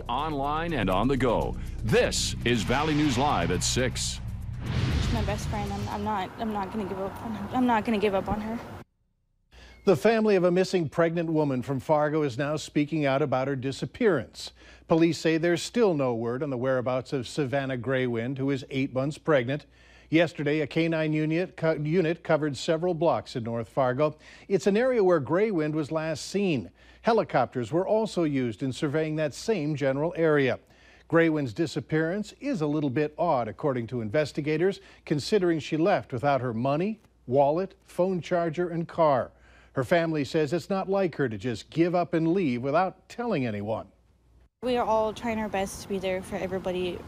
Online and on the go. This is Valley News Live at 6. She's my best friend. I'm not going to give up on her. I'm not going to give up on her. The family of a missing pregnant woman from Fargo is now speaking out about her disappearance. Police say there's still no word on the whereabouts of Savannah Graywind, who is 8 months pregnant. Yesterday, a K-9 unit covered several blocks in North Fargo. It's an area where Graywind was last seen. Helicopters were also used in surveying that same general area. Graywind's disappearance is a little bit odd, according to investigators, considering she left without her money, wallet, phone charger, and car. Her family says it's not like her to just give up and leave without telling anyone. We are all trying our best to be there for everybody.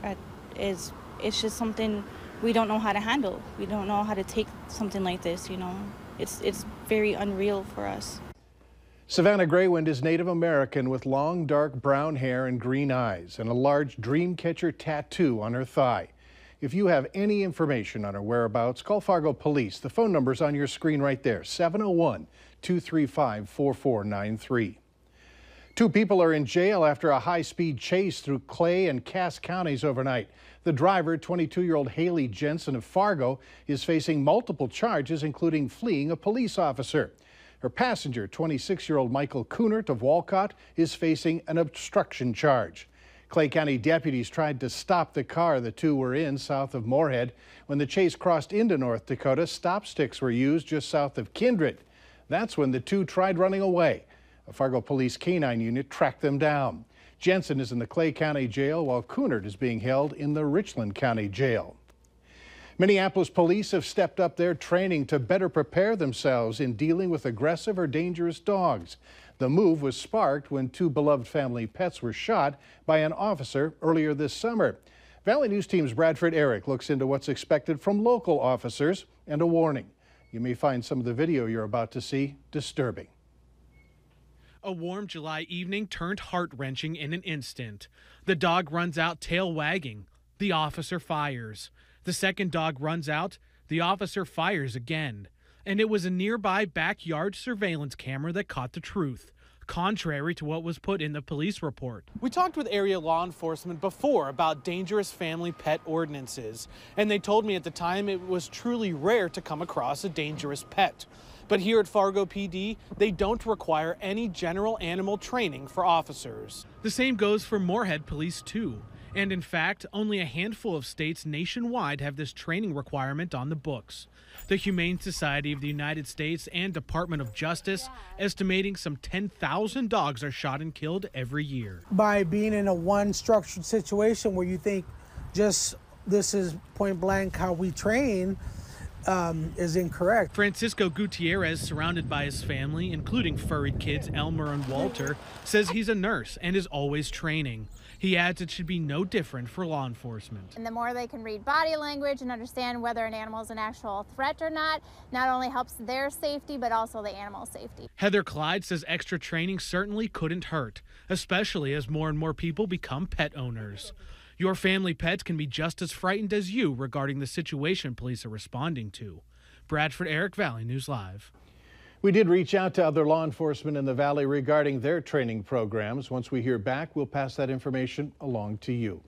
It's just something we don't know how to handle. We don't know how to take something like this, you know. It's very unreal for us. Savannah Graywind is Native American with long, dark brown hair and green eyes and a large dreamcatcher tattoo on her thigh. If you have any information on her whereabouts, call Fargo Police. The phone number's on your screen right there, 701-235-4493. 2 people are in jail after a high-speed chase through Clay and Cass counties overnight. The driver, 22-year-old Haley Jensen of Fargo, is facing multiple charges, including fleeing a police officer. Her passenger, 26-year-old Michael Kunert of Walcott, is facing an obstruction charge. Clay County deputies tried to stop the car the two were in south of Moorhead. When the chase crossed into North Dakota, stop sticks were used just south of Kindred. That's when the two tried running away. A Fargo Police K-9 unit tracked them down. Jensen is in the Clay County Jail, while Kunert is being held in the Richland County Jail. Minneapolis police have stepped up their training to better prepare themselves in dealing with aggressive or dangerous dogs. The move was sparked when 2 beloved family pets were shot by an officer earlier this summer. Valley News Team's Bradford Eric looks into what's expected from local officers and a warning. You may find some of the video you're about to see disturbing. A warm July evening turned heart-wrenching in an instant. The dog runs out, tail wagging. The officer fires. The second dog runs out. The officer fires again. And it was a nearby backyard surveillance camera that caught the truth, contrary to what was put in the police report. We talked with area law enforcement before about dangerous family pet ordinances, and they told me at the time it was truly rare to come across a dangerous pet. But here at Fargo PD, they don't require any general animal training for officers. The same goes for Moorhead Police too. And in fact, only a handful of states nationwide have this training requirement on the books. The Humane Society of the United States and Department of Justice estimating some 10,000 dogs are shot and killed every year. By being in a one structured situation where you think just this is point blank how we train, is incorrect. Francisco Gutierrez, surrounded by his family, including furry kids Elmer and Walter, says he's a nurse and is always training. He adds it should be no different for law enforcement. And the more they can read body language and understand whether an animal is an actual threat or not only helps their safety, but also the animal's safety. Heather Clyde says extra training certainly couldn't hurt, especially as more and more people become pet owners. Your family pets can be just as frightened as you regarding the situation police are responding to. Bradford Eric, Valley News Live. We did reach out to other law enforcement in the Valley regarding their training programs. Once we hear back, we'll pass that information along to you.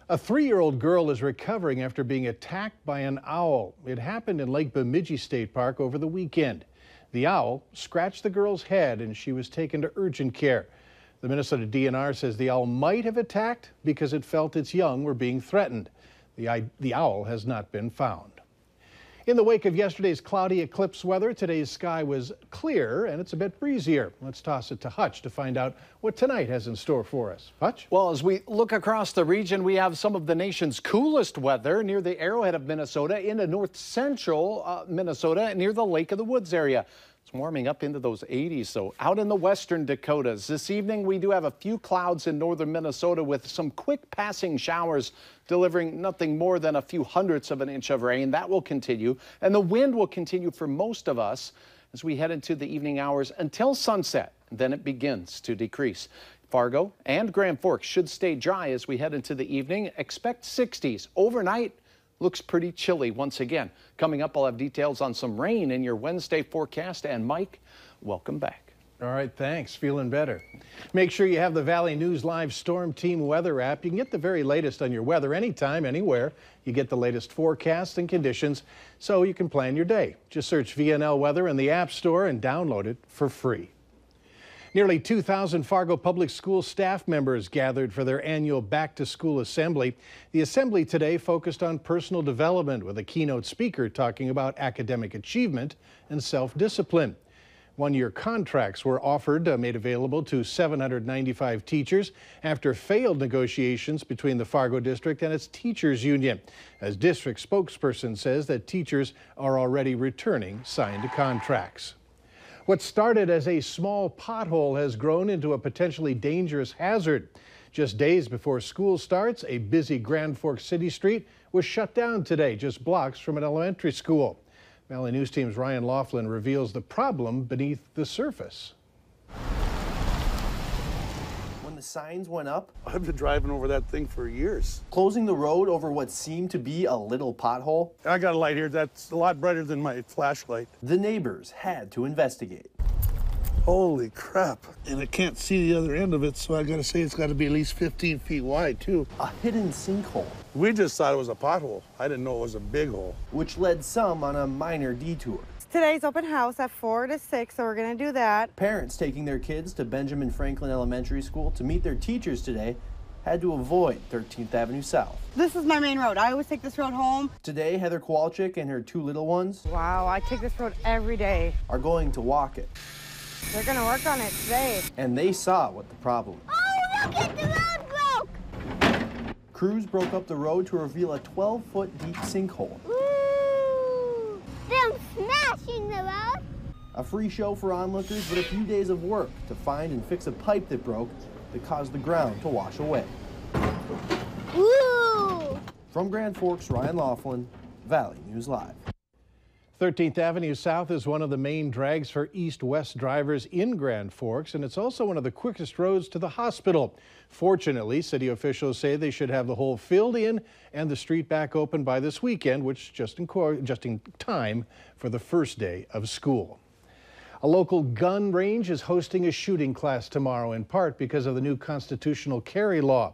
A 3-year-old girl is recovering after being attacked by an owl. It happened in Lake Bemidji State Park over the weekend. The owl scratched the girl's head and she was taken to urgent care. The Minnesota DNR says the owl might have attacked because it felt its young were being threatened. The owl has not been found. In the wake of yesterday's cloudy eclipse weather, today's sky was clear and it's a bit breezier. Let's toss it to Hutch to find out what tonight has in store for us. Hutch? Well, as we look across the region, we have some of the nation's coolest weather near the arrowhead of Minnesota into north central Minnesota near the Lake of the Woods area. It's warming up into those 80s, so out in the western Dakotas. This evening, we do have a few clouds in northern Minnesota with some quick passing showers delivering nothing more than a few hundredths of an inch of rain. That will continue, and the wind will continue for most of us as we head into the evening hours until sunset. Then it begins to decrease. Fargo and Grand Forks should stay dry as we head into the evening. Expect 60s. Overnight, looks pretty chilly once again. Coming up, I'll have details on some rain in your Wednesday forecast. And Mike, welcome back. All right, thanks. Feeling better. Make sure you have the Valley News Live Storm Team weather app. You can get the very latest on your weather anytime, anywhere. You get the latest forecasts and conditions so you can plan your day. Just search VNL Weather in the App Store and download it for free. Nearly 2,000 Fargo Public School staff members gathered for their annual back-to-school assembly. The assembly today focused on personal development with a keynote speaker talking about academic achievement and self-discipline. One-year contracts were offered, made available to 795 teachers after failed negotiations between the Fargo District and its teachers union. As district spokesperson says that teachers are already returning signed contracts. What started as a small pothole has grown into a potentially dangerous hazard. Just days before school starts, a busy Grand Forks City street was shut down today, just blocks from an elementary school. Valley News Team's Ryan Laughlin reveals the problem beneath the surface. When the signs went up, I've been driving over that thing for years. closing the road over what seemed to be a little pothole, I got a light here that's a lot brighter than my flashlight. the neighbors had to investigate. Holy crap. And I can't see the other end of it, so I gotta say it's gotta be at least 15 feet wide, too. A hidden sinkhole, We just thought it was a pothole. I didn't know it was a big hole. which led some on a minor detour. Today's open house at 4 to 6, so we're going to do that. Parents taking their kids to Benjamin Franklin Elementary School to meet their teachers today had to avoid 13th Avenue South. This is my main road. I always take this road home. Today, Heather Kowalczyk and her two little ones Wow, I take this road every day. are going to walk it. They're going to work on it today. And they saw what the problem was. Oh, look at the road broke! Crews broke up the road to reveal a 12-foot deep sinkhole. Ooh, them smashing the road. A free show for onlookers, but a few days of work to find and fix a pipe that broke that caused the ground to wash away. Ooh! From Grand Forks, Ryan Laughlin, Valley News Live. 13th Avenue South is one of the main drags for east-west drivers in Grand Forks, and it's also one of the quickest roads to the hospital. Fortunately, city officials say they should have the hole filled in and the street back open by this weekend, which just in time for the first day of school. A local gun range is hosting a shooting class tomorrow, in part because of the new constitutional carry law.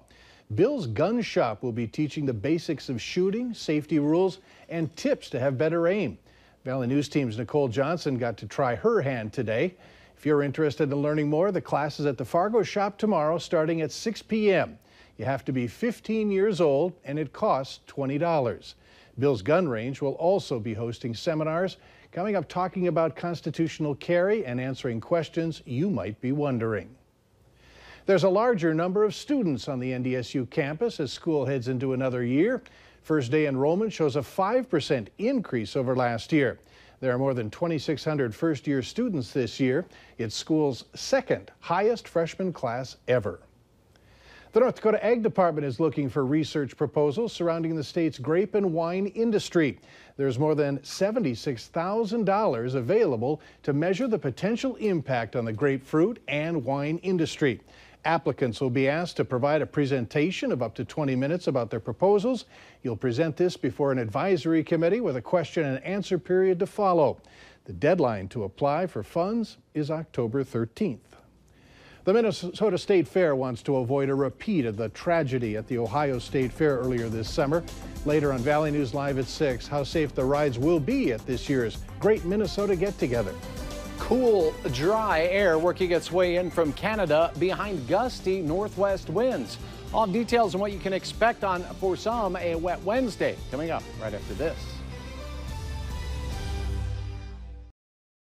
Bill's Gun Shop will be teaching the basics of shooting, safety rules, and tips to have better aim. Valley News Team's Nicole Johnson got to try her hand today. If you're interested in learning more, the class is at the Fargo Shop tomorrow starting at 6 p.m. You have to be 15 years old and it costs $20. Bill's Gun Range will also be hosting seminars coming up talking about constitutional carry and answering questions you might be wondering. There's a larger number of students on the NDSU campus as school heads into another year. First day enrollment shows a 5% increase over last year. There are more than 2,600 first-year students this year. It's school's second highest freshman class ever. The North Dakota Ag Department is looking for research proposals surrounding the state's grape and wine industry. There's more than $76,000 available to measure the potential impact on the grapefruit and wine industry. Applicants will be asked to provide a presentation of up to 20 minutes about their proposals. You'll present this before an advisory committee with a question and answer period to follow. The deadline to apply for funds is October 13th. The Minnesota State Fair wants to avoid a repeat of the tragedy at the Ohio State Fair earlier this summer. Later on Valley News Live at 6, how safe the rides will be at this year's Great Minnesota Get-Together. Cool, dry air working its way in from Canada behind gusty northwest winds. All details on what you can expect on, for some, a wet Wednesday coming up right after this.